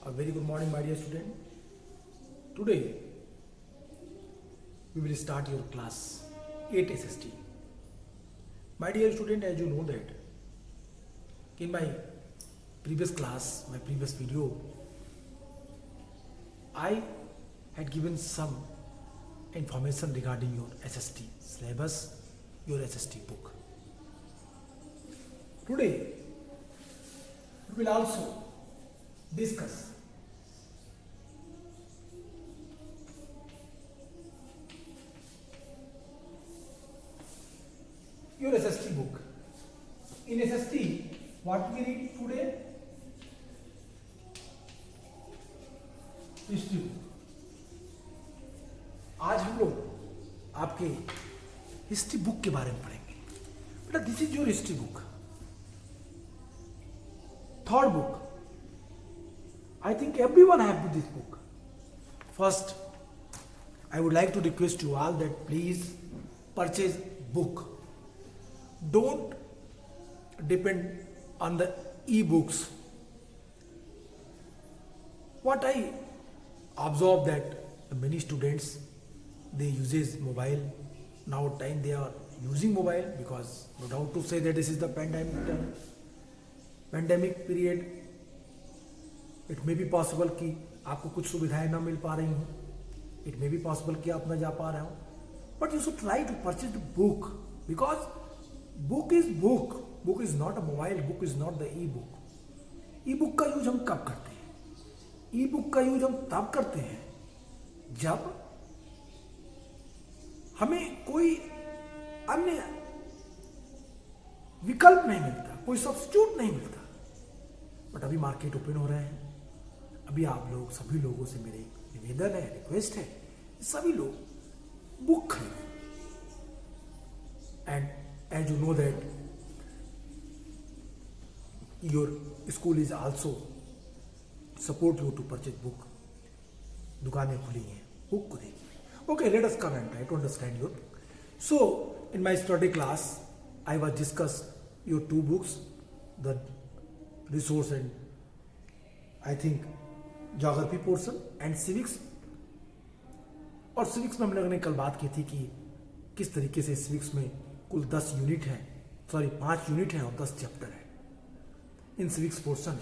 A very good morning, my dear student. Today we will start your class 8 SST. My dear student, as you know that in my previous class, my previous video, I had given some information regarding your SST syllabus, your SST book. Today we will also discuss your SST book. In SST, what we read today? History book. आज हम लोग आपके history book के बारे में पढ़ेंगे. बेटा, this is your history book, third book. I think everyone have this book. First, I would like to request you all that please purchase book. Don't depend on the e-books. What I observe that many students, they uses mobile. Now time they are using mobile because no doubt to say that this is the pandemic period. It may be possible कि आपको कुछ सुविधाएं ना मिल पा रही हूँ. It may be possible कि आप ना जा पा रहे हो. But you should try to purchase the book because book is book. Book is not a mobile. Book is not the e book. E book का यूज हम कब करते हैं? ई बुक का यूज हम तब करते हैं जब हमें कोई अन्य विकल्प नहीं मिलता, कोई सब्स्टिट्यूट नहीं मिलता. बट अभी मार्केट ओपन हो रहे हैं. अभी आप लोग सभी लोगों से मेरे निवेदन है, रिक्वेस्ट है, सभी लोग बुक खरीदें. And as you know that your school is also support you to purchase book. दुकानें खुली हैं, बुक को देखिए. Okay, let us come and try to understand your. So in my study class I was discuss your two books, the resource and I think geography portion and civics. और civics में हम लोगों ने कल बात की थी कि किस तरीके से सिविक्स में कुल 10 यूनिट है, 5 यूनिट है और 10 चैप्टर है. In civics portion,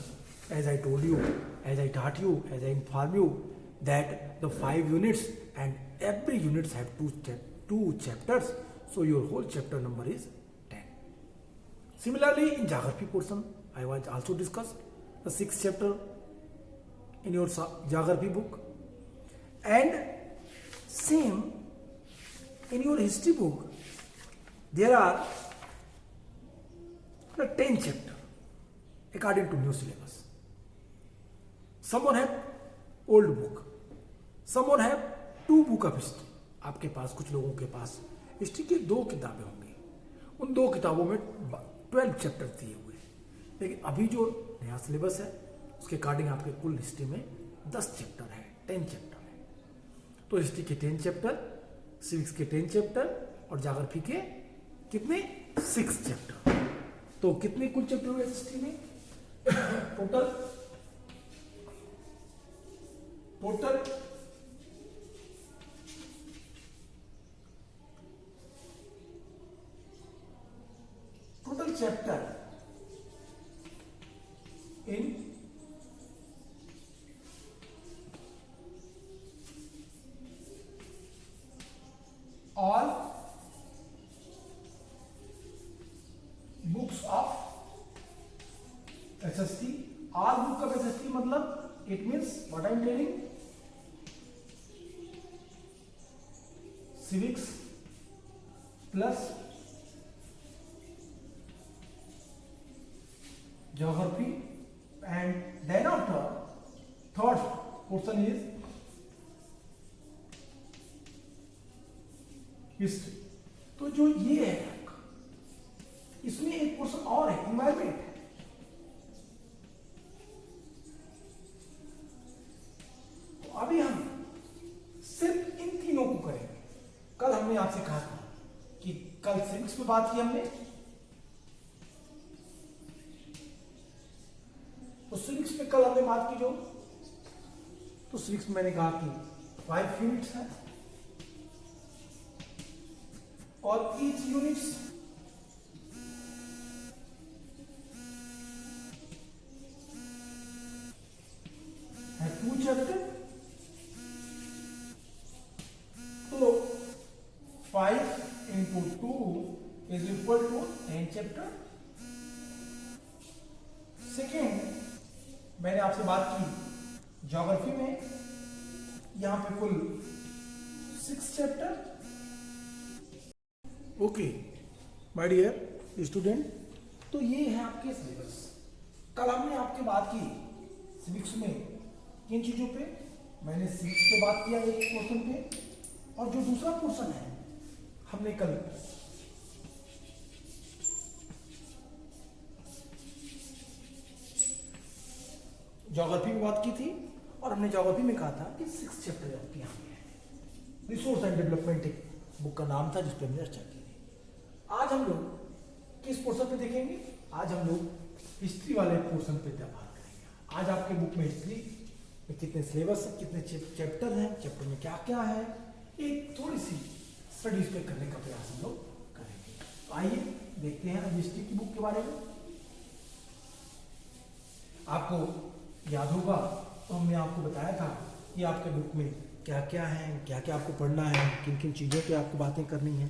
as I told you, as I taught you, as I inform you that the 5 units and every units have 2 chapters, so your whole chapter number is 10. Similarly, in geography portion, I was also discussed the 6th chapter in your geography book, and same in your history book there are the 10 chapter according to new syllabus. Someone have old book, someone have 2 book of history. आपके पास, कुछ लोगों के पास history की 2 किताबें होंगी. उन 2 किताबों में 12 चैप्टर दिए हुए हैं. लेकिन अभी जो नया सिलेबस है उसके अकॉर्डिंग आपके कुल हिस्ट्री में 10 चैप्टर है, 10 चैप्टर है. तो हिस्ट्री के 10 चैप्टर, सिविक्स के 10 चैप्टर और ज्योग्राफी के कितने? 6 चैप्टर. तो कितने कुल चैप्टर हुए हिस्ट्री में? Total chapter in all books of SST. all book of SST मतलब it means what I am telling, civics plus geography, and then after third portion is history. तो जो ये है इसमें एक पोर्शन और है, एनवायरमेंट. तो अभी हम सिर्फ इन तीनों को करेंगे. कल हमने आपसे कहा था कि कल सिविक्स पे बात की हमने, तो सिविक्स पे कल हमने बात की जो तो सिविक्स में मैंने कहा कि 5 यूनिट्स है और ईच यूनिट्स है 2 चैप्टर। तो 5 into 2 is equal to 10 chapter. Second, मैंने आपसे बात की ज्योग्राफी में, यहां पे कुल 6 chapter. Okay my dear student, तो ये है आपके सिलेबस। कल हमने आपके बात की सिविक्स में किन चीजों पे, मैंने सिविक्स पे बात किया एक पोर्शन पे, और जो दूसरा पोर्शन है हमने कल ज्योग्राफी में बात की थी, और हमने ज्योग्राफी में कहा था कि 6 चैप्टर आपके यहाँ पे है। रिसोर्स एंड डेवलपमेंट एक बुक का नाम था जिस पर हमने चर्चा की थी। आज हम लोग किस पोर्शन पे देखेंगे? आज हम लोग हिस्ट्री वाले पोर्शन पे बात करेंगे। आज आपके बुक में हिस्ट्री में कितने सिलेबस है, कितने चैप्टर हैं, चैप्टर में क्या क्या है, एक थोड़ी सी स्टडीज पे करने का प्रयास हम लोग करेंगे। तो आइए देखते हैं आज हिस्ट्री की बुक के बारे में। आपको याद होगा तो हमने आपको बताया था कि आपके बुक में क्या क्या है, क्या क्या आपको पढ़ना है, किन किन चीज़ों पे आपको बातें करनी है।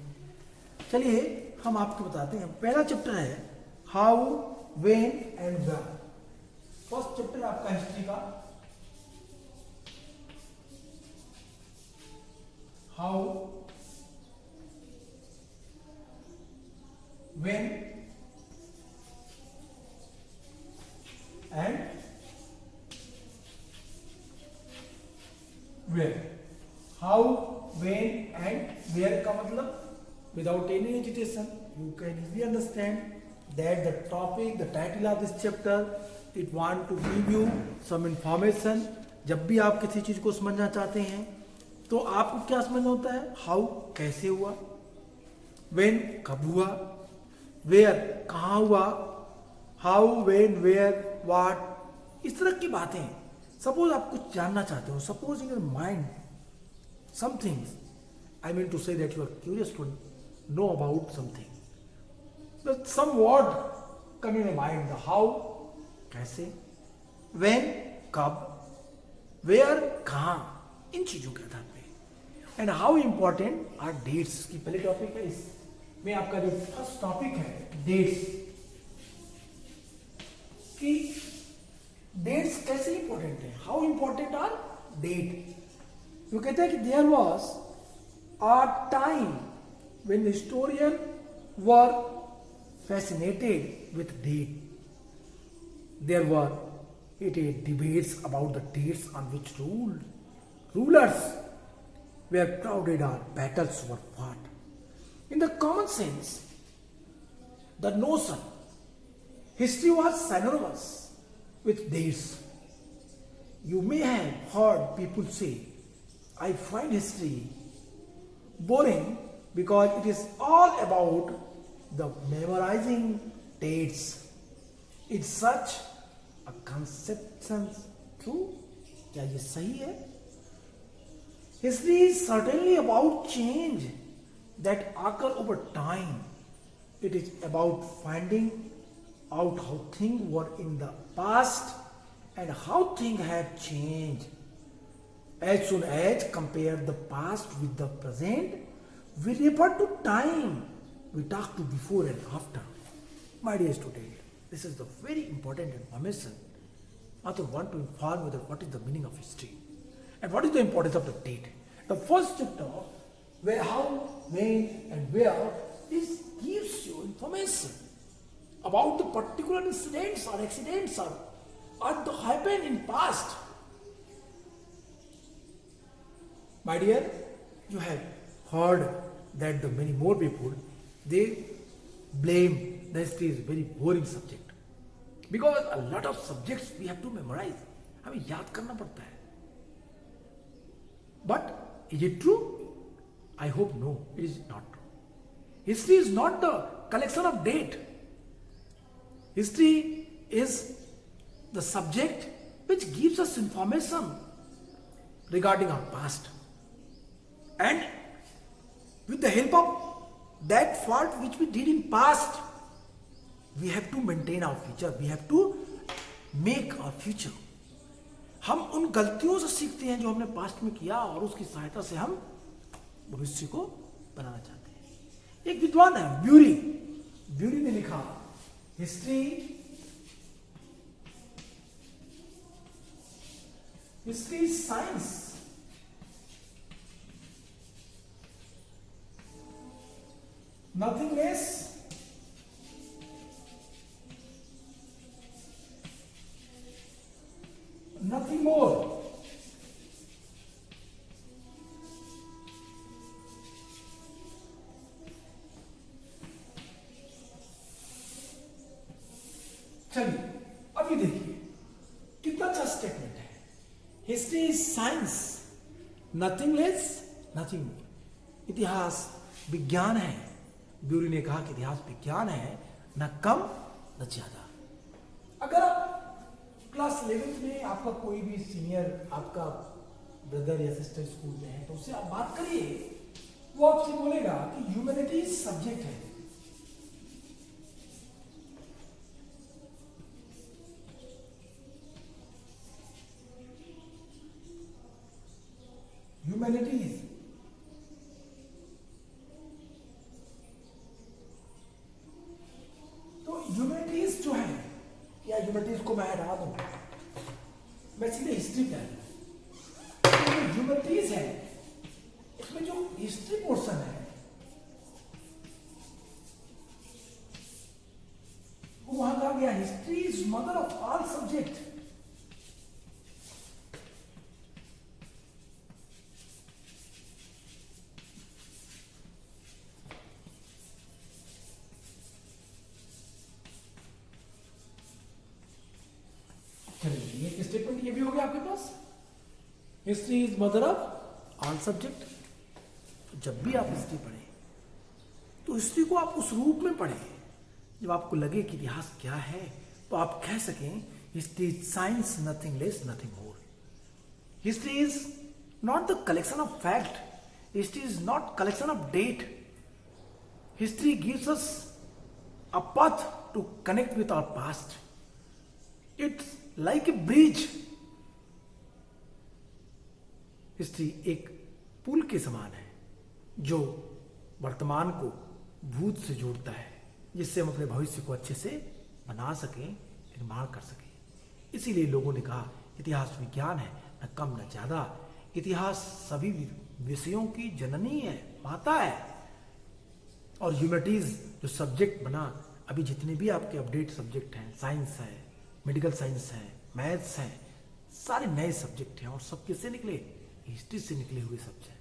चलिए हम आपको बताते हैं। पहला चैप्टर है how, when and where. First chapter आपका हिस्ट्री का how, when and where. How, when and where का मतलब without any hesitation you can easily understand that the topic, the title of this chapter, it want to give you some information। जब भी आप किसी चीज को समझना चाहते हैं तो आपको क्या समझना होता है? हाउ कैसे हुआ, व्हेन कब हुआ, वेयर कहाँ हुआ, हाउ, व्हेन, वेयर, व्हाट, इस तरह की बातें। सपोज आप कुछ जानना चाहते हो, suppose in your mind something, I mean to say that you are curious to know about something, but some word come in your mind, the how कैसे, when कब, where कहाँ, इन चीजों के आधार पे। And how important are dates की पहले topic है। इसमें आपका जो फर्स्ट टॉपिक है डेट्स की, डेट्स कैसे इंपॉर्टेंट है, हाउ इंपॉर्टेंट आर डेट। वो कहते हैं कि there was a time when the historian were fascinated with date. There were heated debates about the dates on which rulers were crowded or battles were fought. In the common sense, the notion history was synonymous with dates. You may have heard people say, I find history boring because it is all about the memorizing dates. It's such a conception true? क्या ये सही है? History is certainly about change that occur over time. It is about finding out how things were in the past and how things have changed. As soon as compare the past with the present, we refer to time. We talk to before and after. My dear student, this is the very important information. Author want to inform you that what is the meaning of history and what is the importance of the date. The first chapter, where how, when, and where, is gives you information about the particular incidents or accidents or happened in past. My dear, you have heard that the many more people, they blame the history is a very boring subject because a lot of subjects we have to memorize. हमें याद करना पड़ता है. But is it true? I hope no, it is not true. History is not the collection of date. History is the subject which gives us information regarding our past, and with the help of that fault which we did in past, we have to maintain our future, we have to make our future. हम उन गलतियों से सीखते हैं जो हमने past में किया और उसकी सहायता से हम भविष्य को बनाना चाहते हैं। एक विद्वान है ब्यूरी, ब्यूरी ने लिखा history is science, nothing less nothing more. चलिए अभी देखिए कितना अच्छा स्टेटमेंट है। History is science, nothing less nothing मोर। इतिहास विज्ञान है। ब्यूरी ने कहा कि इतिहास विज्ञान है, न कम न ज्यादा। अगर आप क्लास 11th में आपका कोई भी सीनियर आपका ब्रदर या सिस्टर स्कूल में है तो उससे आप बात करिए, वो आपसे बोलेगा कि ह्यूमैनिटीज सब्जेक्ट है। ह्यूमैनिटीज तो ह्यूमैनिटीज जो है, या ह्यूमैनिटीज को मैं हटा दूंगा, मैं सीधे हिस्ट्री पे आया। तो जो ह्यूमैनिटीज है इसमें जो हिस्ट्री पोर्शन है वो वहां कहा गया history is mother of all subject. चलिए एक स्टेटमेंट ये भी हो गया आपके पास, history is mother of all subject. जब भी आप हिस्ट्री पढ़ें तो हिस्ट्री को आप उस रूप में पढ़ें जब आपको लगे कि इतिहास क्या है, तो आप कह सकें history is science, nothing less nothing more. History is not the collection of fact, history is not collection of date. History gives us a path to connect with our past. It's like a bridge. History एक पुल के समान है जो वर्तमान को भूत से जोड़ता है, जिससे हम अपने भविष्य को अच्छे से बना सकें, निर्माण कर सकें। इसीलिए लोगों ने कहा इतिहास विज्ञान है, न कम न ज्यादा। इतिहास सभी विषयों की जननी है, माता है। और ह्यूमैनिटीज जो सब्जेक्ट बना, अभी जितने भी आपके अपडेट सब्जेक्ट हैं, साइंस है, मेडिकल साइंस है, मैथ्स है, सारे नए सब्जेक्ट हैं और सब किससे निकले? हिस्ट्री से निकले हुए सब्जेक्ट।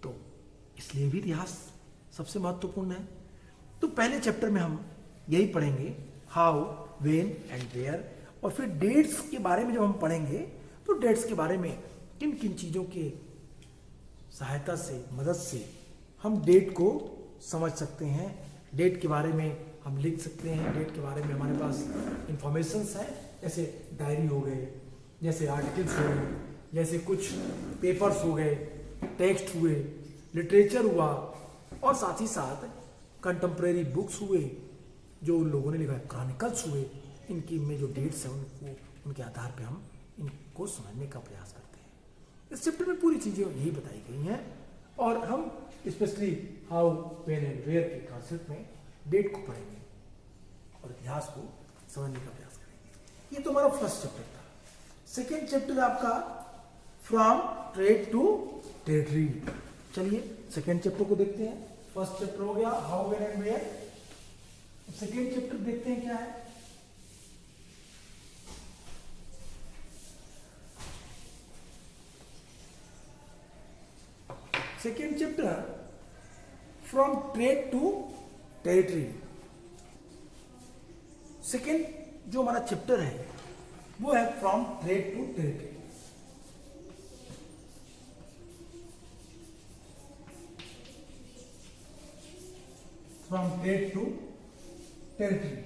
तो इसलिए भी इतिहास सबसे महत्वपूर्ण है। तो पहले चैप्टर में हम यही पढ़ेंगे, हाउ, वेन एंड वेयर। और फिर डेट्स के बारे में जब हम पढ़ेंगे तो डेट्स के बारे में किन किन चीजों के सहायता से, मदद से हम डेट को समझ सकते हैं, डेट के बारे में हम लिख सकते हैं, डेट के बारे में हमारे पास इंफॉर्मेशंस है, जैसे डायरी हो गए, जैसे आर्टिकल्स हो गए, जैसे कुछ पेपर्स हो गए, टेक्स्ट हुए, लिटरेचर हुआ, और साथ ही साथ कंटेम्प्रेरी बुक्स हुए जो उन लोगों ने लिखा है, क्रॉनिकल्स हुए। इनकी में जो डेट्स हैं उनको, उनके आधार पे हम इनको समझने का प्रयास करते हैं। इस चैप्टर में पूरी चीज़ें यही बताई गई हैं और हम specially how, when and where के कॉन्सेप्ट में डेट को पढ़ेंगे और इतिहास को समझने का प्रयास करेंगे। ये तो हमारा फर्स्ट चैप्टर था। सेकेंड चैप्टर आपका फ्रॉम ट्रेड टू टेरिटरी। चलिए सेकेंड चैप्टर को देखते हैं। फर्स्ट चैप्टर हो गया how, when and where. Second chapter देखते हैं क्या है। Second chapter from trade to territory. Second जो हमारा चैप्टर है वो है from trade to territory. From trade to territory.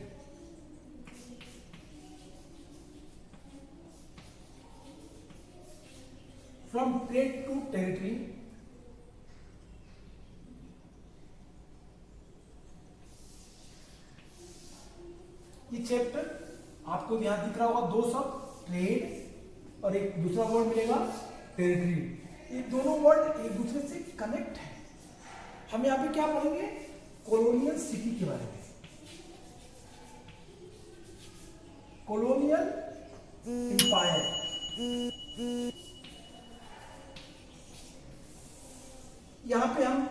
From trade to territory, ये चैप्टर आपको यहां दिख रहा होगा, दो शब्द ट्रेड और एक दूसरा वर्ड मिलेगा टेरिटरी। ये दोनों वर्ड एक दूसरे से कनेक्ट है। हम यहां पे क्या पढ़ेंगे, कॉलोनियल सिटी के बारे में, कॉलोनियल एम्पायर। यहां पे हम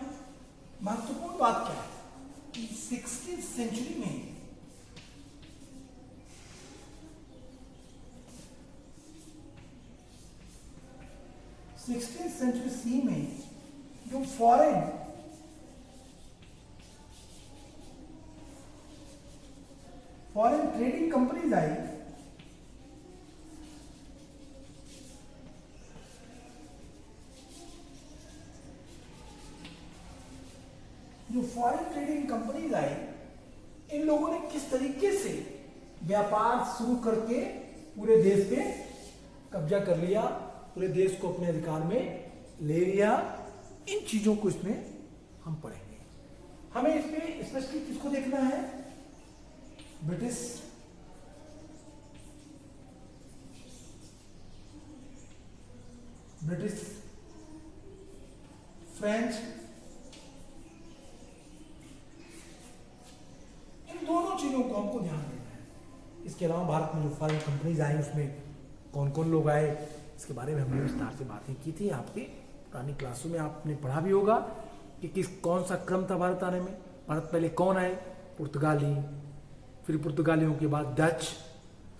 महत्वपूर्ण बात क्या है कि 16th सेंचुरी में 16th सेंचुरी सी में जो फॉरेन ट्रेडिंग कंपनीज आई, जो फॉरेन ट्रेडिंग कंपनीज आई, इन लोगों ने किस तरीके से व्यापार शुरू करके पूरे देश पे कब्जा कर लिया, पूरे देश को अपने अधिकार में ले लिया, इन चीजों को इसमें हम पढ़ेंगे। हमें इसमें स्पेशली किसको देखना है, ब्रिटिश, फ्रेंच, इन दोनों चीजों को हमको ध्यान देना है। इसके अलावा भारत में जो फॉरेन कंपनीज आई उसमें कौन कौन लोग आए, इसके बारे में हमने विस्तार से बातें की थी। आपके पुरानी क्लासों में आपने पढ़ा भी होगा कि कौन सा क्रम था भारत आने में। भारत पहले कौन आए, पुर्तगाली, फिर पुर्तगालियों के बाद डच,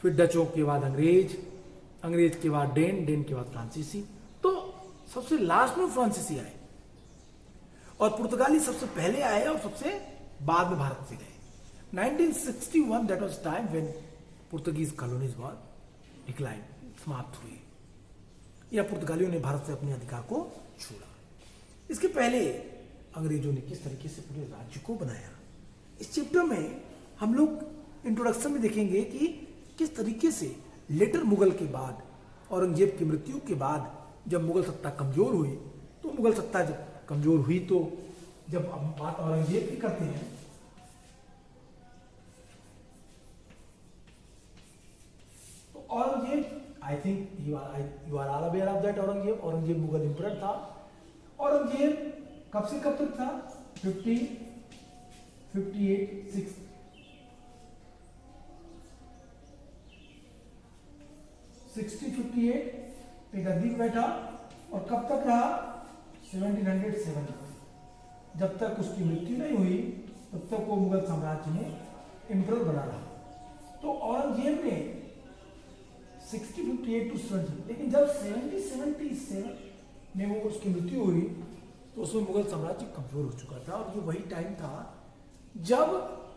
फिर डचों के बाद अंग्रेज, अंग्रेज के बाद डेन के बाद फ्रांसीसी, तो सबसे लास्ट में फ्रांसीसी आए और पुर्तगाली सबसे पहले आए और सबसे बाद में भारत से गए। 1961 that was time when Portuguese colonies were decline, समाप्त हुई, या पुर्तगालियों ने भारत से अपने अधिकार को छोड़ा। इसके पहले अंग्रेजों ने किस तरीके से पूरे राज्य को बनाया, इस चैप्टर में हम लोग इंट्रोडक्शन में देखेंगे कि किस तरीके से लेटर मुगल के बाद, औरंगजेब की मृत्यु के बाद जब मुगल सत्ता कमजोर हुई, तो मुगल सत्ता जब कमजोर हुई तो जब हम बात औरंगजेब की करते हैं तो Aurangzeb, I think you are all aware of that, Aurangzeb Mughal emperor था। औरंगजेब कब से कब तक था, 6058 पे गद्दी पे बैठा और कब तक रहा, 1707 तक। जब तक उसकी मृत्यु नहीं हुई तब तक वो मुगल साम्राज्य में एम्परर बना रहा। तो औरंगजेब ने 6058 टू 70, लेकिन जब 1777 में वो उसकी मृत्यु हुई तो उसमें मुगल साम्राज्य कमजोर हो चुका था। और ये वही टाइम था जब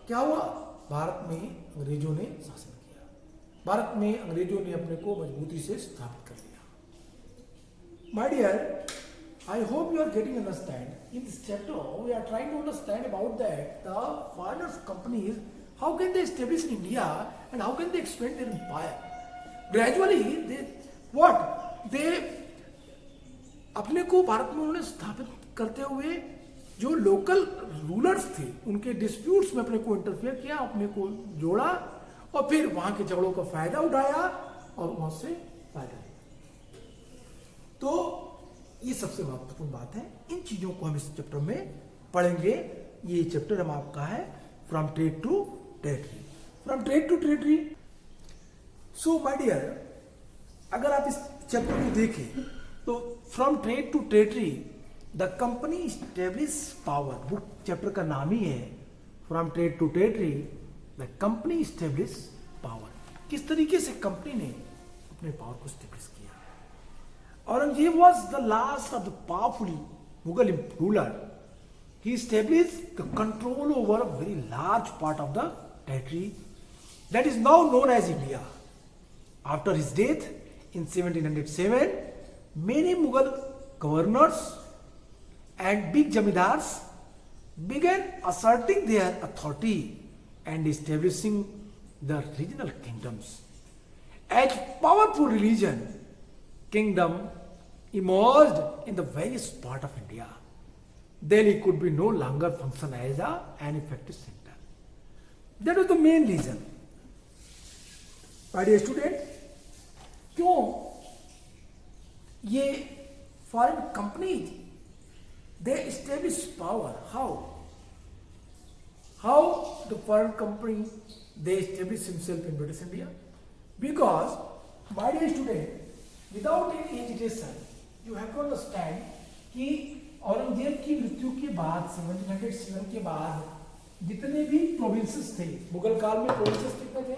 क्या हुआ, भारत में अंग्रेजों ने शासन किया, भारत में अंग्रेजों ने अपने को मजबूती से स्थापित कर लिया। My dear, I hope you are getting understand. In this chapter, we are trying to understand about that the foreigners companies, how can they establish in India and how can they expand their empire? Gradually, they अपने को भारत में उन्होंने स्थापित करते हुए जो local rulers थे उनके डिस्प्यूट्स में अपने को इंटरफेयर किया, अपने को जोड़ा और फिर वहां के झगड़ों का फायदा उठाया और वहां से फायदा लिया। तो ये सबसे महत्वपूर्ण बात है, इन चीजों को हम इस चैप्टर में पढ़ेंगे। ये चैप्टर हम आपका है from trade to territory, from trade to territory. So my dear, अगर आप इस चैप्टर को देखें तो from trade to territory the company establish power, book chapter का नाम ही है from trade to territory the company establish power. किस तरीके से कंपनी ने अपने पावर को स्टेब्लिश किया। Aurangzeb was the last of the powerful Mughal ruler. He established the control over a very large part of the territory that is now known as India. After his death in 1707, many Mughal governors and big jamidars began asserting their authority and establishing the regional kingdoms. As powerful kingdom emerged in the various part of India, then it could be no longer function as an effective center. That was the main reason. My dear student, क्यों ये foreign companies they establish power? How the foreign company they establish himself in British India? Because, my dear student, without any hesitation, you have to understand कि औरंगजेब की मृत्यु के बाद 1707 के बाद जितने भी प्रोविंसेस थे मुगल काल में, प्रोविंसेस कितने थे?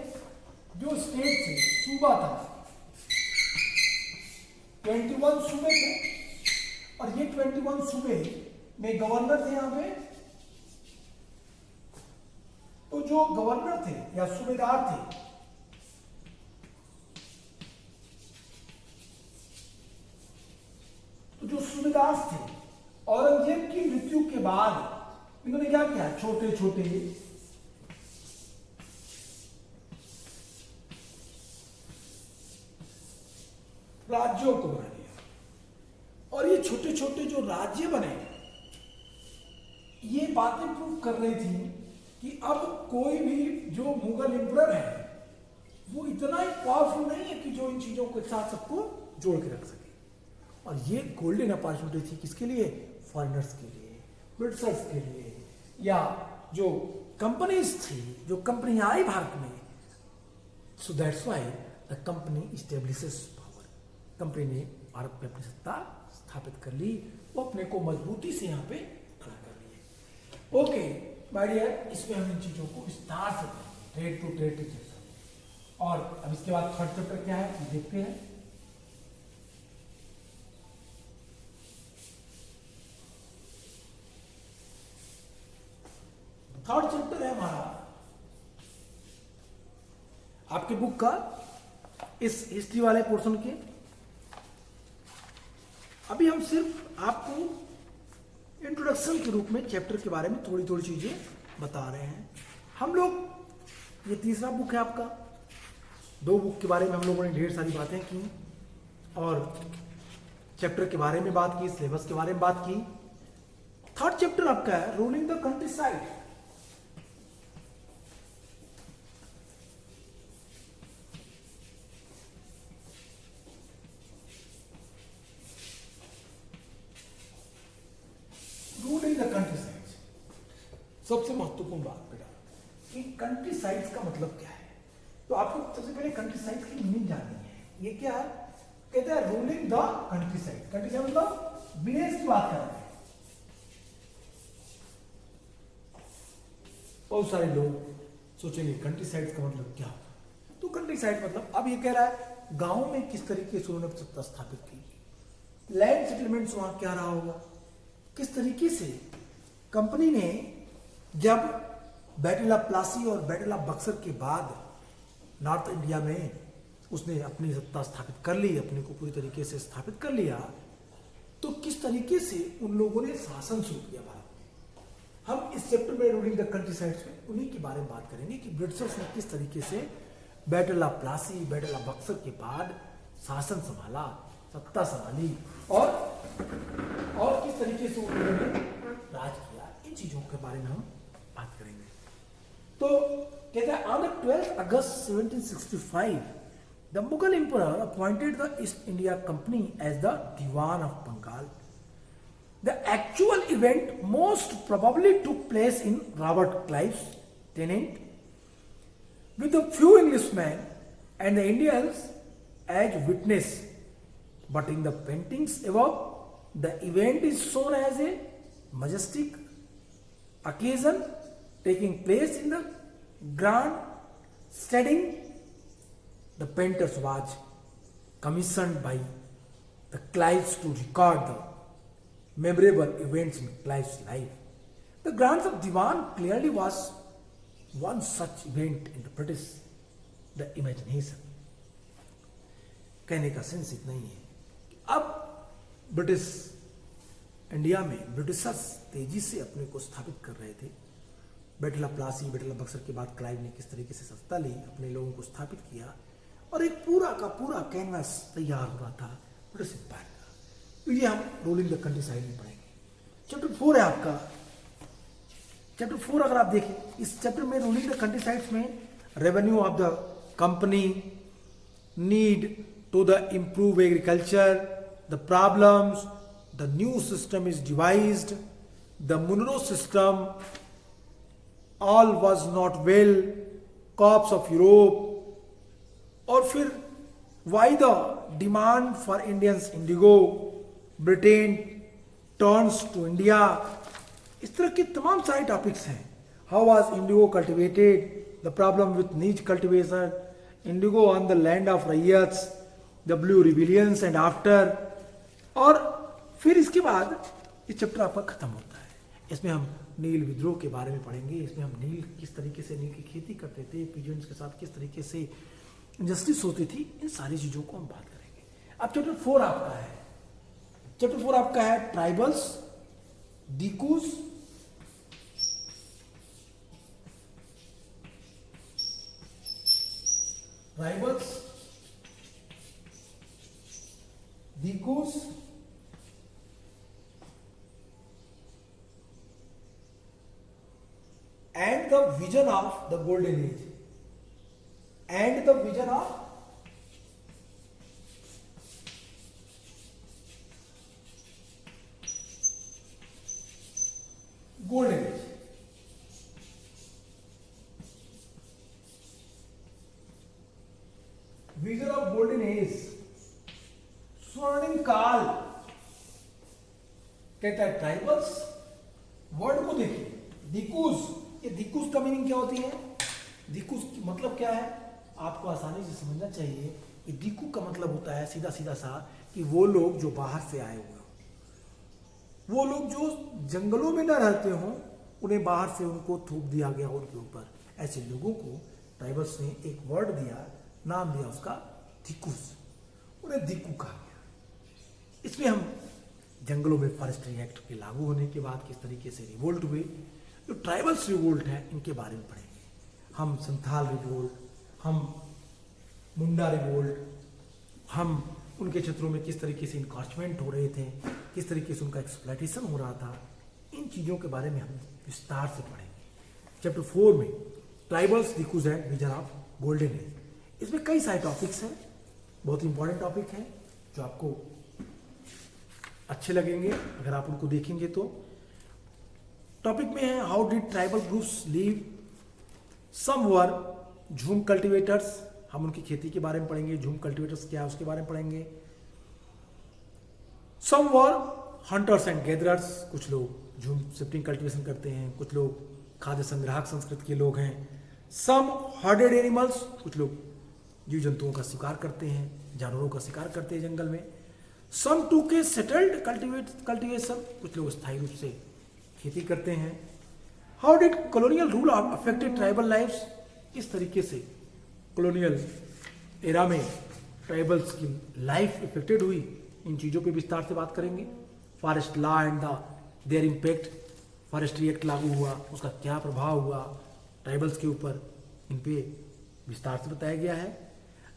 जो स्टेट थे, सूबा था, 21 सूबे थे, और ये 21 सूबे में गवर्नर थे यहाँ पे। तो जो गवर्नर थे या सूबेदार थे, तो जो सूबेदार थे औरंगजेब की मृत्यु के बाद इन्होंने क्या किया? छोटे छोटे राज्यों को बना दिया, और ये छोटे छोटे जो राज्य बने, ये बातें प्रूव कर रही थी कि अब कोई भी जो मुगल एम्परर है वो इतना ही पावरफुल नहीं है कि जो इन चीजों के साथ सबको जोड़ के रख सके। और ये गोल्डन अपॉर्चुनिटी थी किसके लिए? फॉरेनर्स के लिए, ब्रिटिशर्स के लिए, या जो कंपनीज थी, जो कंपनी आई भारत में। So that's why the company establishes power. Company ने भारत में अपनी सत्ता स्थापित कर ली, वो अपने को मजबूती से यहाँ पे खड़ा कर लिए। ओके माय डियर, इसमें हम इन चीजों को विस्तार से ट्रेड टू ट्रेड टीचर। और अब इसके बाद थर्ड चैप्टर क्या है देखते हैं। थर्ड चैप्टर है हमारा आपके बुक का इस हिस्ट्री वाले पोर्शन के। अभी हम सिर्फ आपको इंट्रोडक्शन के रूप में चैप्टर के बारे में थोड़ी थोड़ी चीजें बता रहे हैं। हम लोग, ये तीसरा बुक है आपका, दो बुक के बारे में हम लोगों ने ढेर सारी बातें की और चैप्टर के बारे में बात की, सिलेबस के बारे में बात की। थर्ड चैप्टर आपका है ruling the country side. Ruling the country sides, सबसे महत्वपूर्ण बात बेटा कि कंट्री साइड्स का मतलब क्या है। तो आपको सबसे पहले कंट्री साइड्स की मीनिंग जाननी है। ये क्या है? कहते हैं ruling the country side. Country side मतलब विलेज की बात कर रहे हैं। बहुत सारे लोग सोचेंगे कंट्री साइड का मतलब क्या होगा। तो कंट्री साइड मतलब अब ये कह रहा है गांव में किस तरीके से उन्होंने सत्ता स्थापित की, लैंड सेटलमेंट्स वहां क्या रहा होगा, किस तरीके से कंपनी ने जब बैटल ऑफ प्लासी और बैटल ऑफ बक्सर के बाद नॉर्थ इंडिया में उसने अपनी सत्ता स्थापित कर ली, अपने को पूरी तरीके से स्थापित कर लिया, तो किस तरीके से उन लोगों ने शासन शुरू किया भारत में। हम इस चैप्टर में रूलिंग द कंट्री साइड्स में उन्हीं के बारे में बात करेंगे कि ब्रिटिशर्स ने किस तरीके से battle of Plassey, battle of Buxar के बाद शासन संभाला, सत्ता संभाली और किस तरीके से उन्होंने राज किया। इन चीजों के बारे में हम बात करेंगे। तो कहते हैं on the 12th August 1765 the Mughal emperor appointed the East India Company as the Diwan of Bengal. The actual event most probably took place in Robert Clive's tent with a few Englishmen and the Indians as witness, but in the paintings above, the event is shown as a majestic occasion taking place in the grand setting. The painters was commissioned by the Clives to record the memorable events in Clive's life. The Grants of Diwan clearly was one such event in the British, the imagination. कहने का sense इतना ही है कि अब British India में Britishers तेजी से अपने को स्थापित कर रहे थे। Battle of Plassey, battle of Buxar के बाद क्लाइव ने किस तरीके से सत्ता ली, अपने लोगों को स्थापित किया और एक पूरा का पूरा कैनवास तैयार हो रहा था ब्रिटिश एम्पायर का। तो ये हम रूलिंग द कंट्री साइड में पढ़ेंगे। चैप्टर 4 है आपका। चैप्टर 4 अगर आप देखें, इस चैप्टर में रूलिंग द कंट्री साइड्स में revenue of the company, need to the improve agriculture, the problems, the new system is devised, the Munro system, all was not well, crops of Europe, और फिर why the demand for Indians indigo, Britain turns to India. इस तरह के तमाम सारे topics हैं। How was indigo cultivated, the problem with nij cultivation, indigo on the land of ryots, the blue rebellions and after. और फिर इसके बाद ये चैप्टर आपका खत्म होता है। इसमें हम नील विद्रोह के बारे में पढ़ेंगे। इसमें हम नील किस तरीके से नील की खेती करते थे, पीजेंट्स के साथ किस तरीके से इंजस्टिस होती थी, इन सारी चीजों को हम बात करेंगे। अब चैप्टर 4 आपका है। चैप्टर 4 आपका है tribals, dikus, tribals, dikus, and the vision of the golden age, and the vision of golden age। Vision of golden as, स्वर्णिम काल कहता है ट्राइबल्स। वर्ड को देखिए, दिकुज, ये दिकुज का मीनिंग क्या होती है? दिकुज की मतलब क्या है आपको आसानी से समझना चाहिए। ये दिकु का मतलब होता है सीधा सीधा सा कि वो लोग जो बाहर से आए हुए हों, वो लोग जो जंगलों में न रहते हों, उन्हें बाहर से उनको थूक दिया गया उनके ऊपर। ऐसे लोगों को ट्राइबल्स ने एक वर्ड दिया, नाम दिया उसका दिकुज, उन्हें दिकु कहा गया। इसमें हम जंगलों में फॉरेस्ट्री एक्ट के लागू होने के बाद किस तरीके से रिवोल्ट हुए, जो ट्राइबल्स रिवोल्ट है, इनके बारे में पढ़ेंगे। हम संथाल रिवोल्ट, हम मुंडा रिवोल्ट, हम उनके क्षेत्रों में किस तरीके से इनकॉर्चमेंट हो रहे थे, किस तरीके से उनका एक्सप्लॉयटेशन हो रहा था, इन चीज़ों के बारे में हम विस्तार से पढ़ेंगे। चैप्टर 4 में tribals, dikus and vision of golden age. इसमें कई सारे टॉपिक्स हैं, बहुत इंपॉर्टेंट टॉपिक हैं जो आपको अच्छे लगेंगे अगर आप उनको देखेंगे तो। टॉपिक में है how did tribal groups live, some were jhum cultivators, हम उनकी खेती के बारे में पढ़ेंगे। झूम कल्टिवेटर्स क्या है उसके बारे में पढ़ेंगे। सम वर हंटर्स एंड गैदरर्स, कुछ लोग झूम शिफ्टिंग कल्टिवेशन करते हैं, कुछ लोग खाद्य संग्राहक संस्कृति के लोग हैं। सम हर्डेड एनिमल्स, कुछ लोग जीव जंतुओं का शिकार करते हैं, जानवरों का शिकार करते हैं जंगल में। Some took settled cultivation, कुछ लोग स्थायी रूप से खेती करते हैं। How did colonial rule affected tribal lives, किस तरीके से कॉलोनियल एरा में ट्राइबल्स की लाइफ इफेक्टेड हुई, इन चीज़ों पे विस्तार से बात करेंगे। Forest law and their impact, forestry act लागू हुआ, उसका क्या प्रभाव हुआ ट्राइबल्स के ऊपर, इन पे विस्तार से बताया गया है।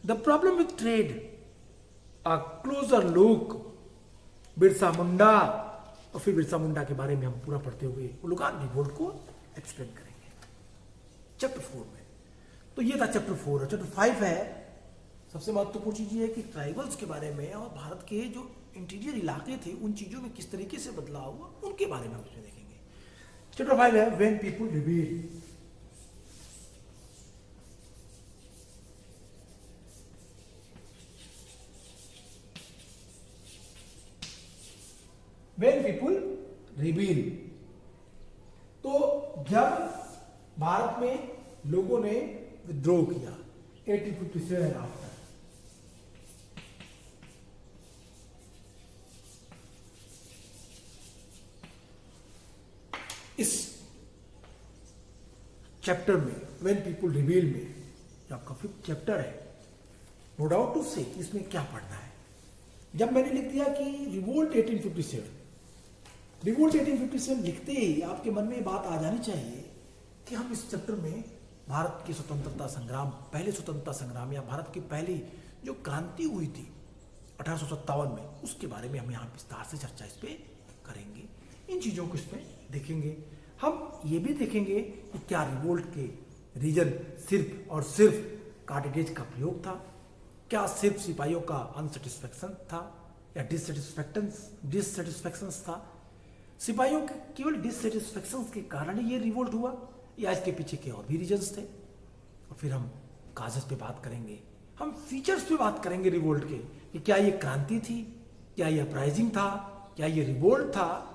The problem with trade, a closer look, Birsa Munda, और फिर बिरसा मुंडा के बारे में हम पूरा पढ़ते हुए उलुगान रिवोल्ट को एक्सप्लेन करेंगे चैप्टर 4 में। तो ये था चैप्टर 4। चैप्टर 5 है, सबसे महत्वपूर्ण चीज ये है कि ट्राइबल्स के बारे में और भारत के जो इंटीरियर इलाके थे उन चीजों में किस तरीके से बदलाव हुआ, उनके बारे में हम इसमें देखेंगे। चैप्टर 5 है when people rebel. When people rebel, तो जब भारत में लोगों ने विद्रोह किया 1857 आफ्टर। इस चैप्टर में व्हेन पीपल रिबेल में जो आपका 5th चैप्टर है, नो डाउट टू से इसमें क्या पढ़ना है। जब मैंने लिख दिया कि रिवोल्ट 1857, रिवोल्ट 1857 लिखते ही आपके मन में ये बात आ जानी चाहिए कि हम इस चैप्टर में भारत की स्वतंत्रता संग्राम, पहले स्वतंत्रता संग्राम या भारत की पहली जो क्रांति हुई थी 1857 में, उसके बारे में हम यहाँ विस्तार से चर्चा इस पर करेंगे। इन चीज़ों को इसमें देखेंगे। हम ये भी देखेंगे कि क्या रिवोल्ट के रीजन सिर्फ और सिर्फ कार्टिलेज का प्रयोग था, क्या सिर्फ सिपाहियों का अनसेटिस्फैक्शन था या डिससेटिस्फैक्शन था, सिपाहियों के केवल डिससेटिस्फैक्शन के कारण ये रिवोल्ट हुआ या इसके पीछे के और भी रीजन्स थे। और फिर हम कागज पे बात करेंगे, हम फीचर्स पे बात करेंगे रिवोल्ट के, कि क्या ये क्रांति थी, क्या ये अपराइजिंग था, क्या ये रिवोल्ट था,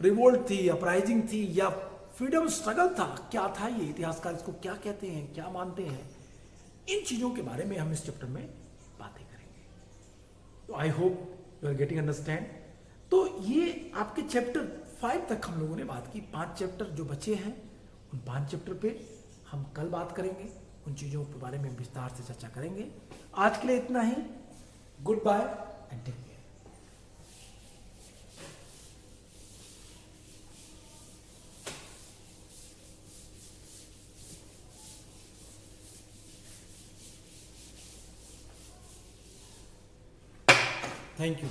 रिवोल्ट थी, अपराइजिंग थी या फ्रीडम स्ट्रगल था, क्या था ये, इतिहासकार इसको क्या कहते हैं, क्या मानते हैं। इन चीजों के बारे में हम इस चैप्टर में बातें करेंगे। तो I hope you are getting understand. तो ये आपके चैप्टर 5 तक हम लोगों ने बात की। 5 चैप्टर जो बचे हैं उन 5 चैप्टर पे हम कल बात करेंगे, उन चीजों के बारे में विस्तार से चर्चा करेंगे। आज के लिए इतना ही। Good bye and take care. Thank you.